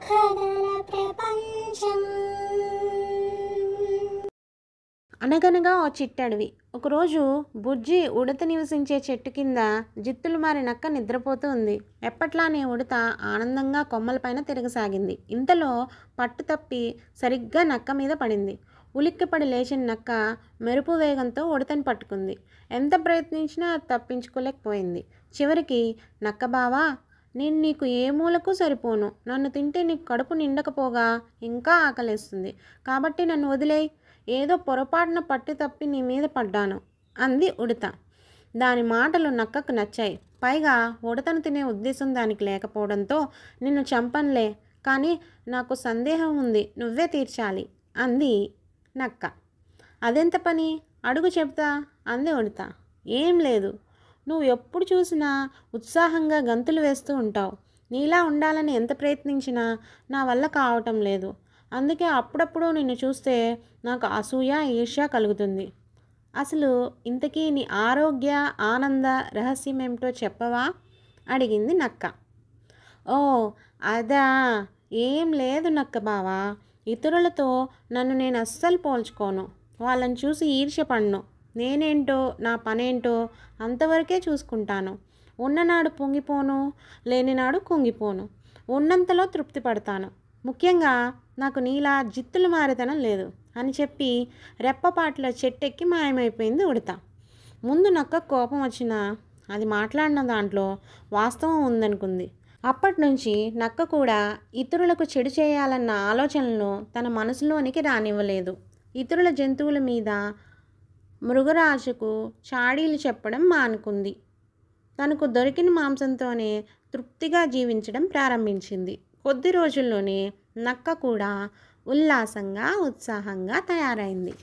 కథల ప్రపంచం. అనగనగా ఓ చిట్టడవి. ఒకరోజు బుజ్జి ఉడత నివసించే చెట్టు కింద జిత్తులు మారి నక్క నిద్రపోతూ ఉంది. ఎప్పట్లానే ఉడత ఆనందంగా కొమ్మలపైన తిరగసాగింది. ఇంతలో పట్టు తప్పి సరిగ్గా నక్క మీద పడింది. ఉలిక్కిపడి లేచిన నక్క మెరుపు వేగంతో ఉడతని పట్టుకుంది. ఎంత ప్రయత్నించినా అది తప్పించుకోలేకపోయింది. చివరికి నక్క బావా, నేను నీకు ఏ మూలకు సరిపోను. నన్ను తింటే నీకు కడుపు నిండకపోగా ఇంకా ఆకలేస్తుంది. కాబట్టి నన్ను వదిలేయ్. ఏదో పొరపాటున పట్టు తప్పి నీ మీద పడ్డాను అంది ఉడత. దాని మాటలు నక్కకు నచ్చాయి. పైగా ఉడతను తినే ఉద్దేశం దానికి లేకపోవడంతో నిన్ను చంపనులే, కానీ నాకు సందేహం ఉంది, నువ్వే తీర్చాలి అంది నక్క. అదెంత పని? అడుగు చెప్తా అంది ఉడత. ఏం లేదు, నువ్వు ఎప్పుడు చూసినా ఉత్సాహంగా గంతులు వేస్తూ ఉంటావు. నీలా ఉండాలని ఎంత ప్రయత్నించినా నా వల్ల కావటం లేదు. అందుకే అప్పుడప్పుడు నిన్ను చూస్తే నాకు అసూయ, ఈర్ష్య కలుగుతుంది. అసలు ఇంతకీ నీ ఆరోగ్య ఆనంద రహస్యం ఏమిటో చెప్పవా అడిగింది నక్క. ఓ అదా, ఏం లేదు నక్క బావా. ఇతరులతో నన్ను నేను అస్సలు పోల్చుకోను. వాళ్ళని చూసి ఈర్ష్యపడను. నేనేంటో నా పనేంటో అంతవరకే చూసుకుంటాను. ఉన్ననాడు పొంగిపోను, లేనినాడు కుంగిపోను. ఉన్నంతలో తృప్తి పడతాను. ముఖ్యంగా నాకు నీలా జిత్తులు మారితనం లేదు అని చెప్పి రెప్పపాటులో చెట్టెక్కి మాయమైపోయింది ఉడత. ముందు నక్క కోపం వచ్చినా అది మాట్లాడిన దాంట్లో వాస్తవం ఉందనుకుంది. అప్పటి నుంచి నక్క కూడా ఇతరులకు చెడు చేయాలన్న ఆలోచనలను తన మనసులోనికి రానివ్వలేదు. ఇతరుల జంతువుల మీద మృగరాజుకు చాడీలు చెప్పడం మానుకుంది. తనకు దొరికిన మాంసంతోనే తృప్తిగా జీవించడం ప్రారంభించింది. కొద్ది రోజుల్లోనే నక్క కూడా ఉల్లాసంగా, ఉత్సాహంగా తయారైంది.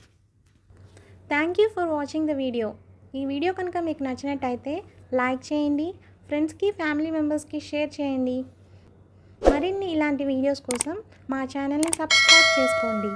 Thank you for watching the video. ఈ వీడియో కనుక మీకు నచ్చినట్టయితే లైక్ చేయండి, ఫ్రెండ్స్కి, ఫ్యామిలీ మెంబర్స్కి షేర్ చేయండి. మరిన్ని ఇలాంటి వీడియోస్ కోసం మా ఛానల్ని సబ్స్క్రైబ్ చేసుకోండి.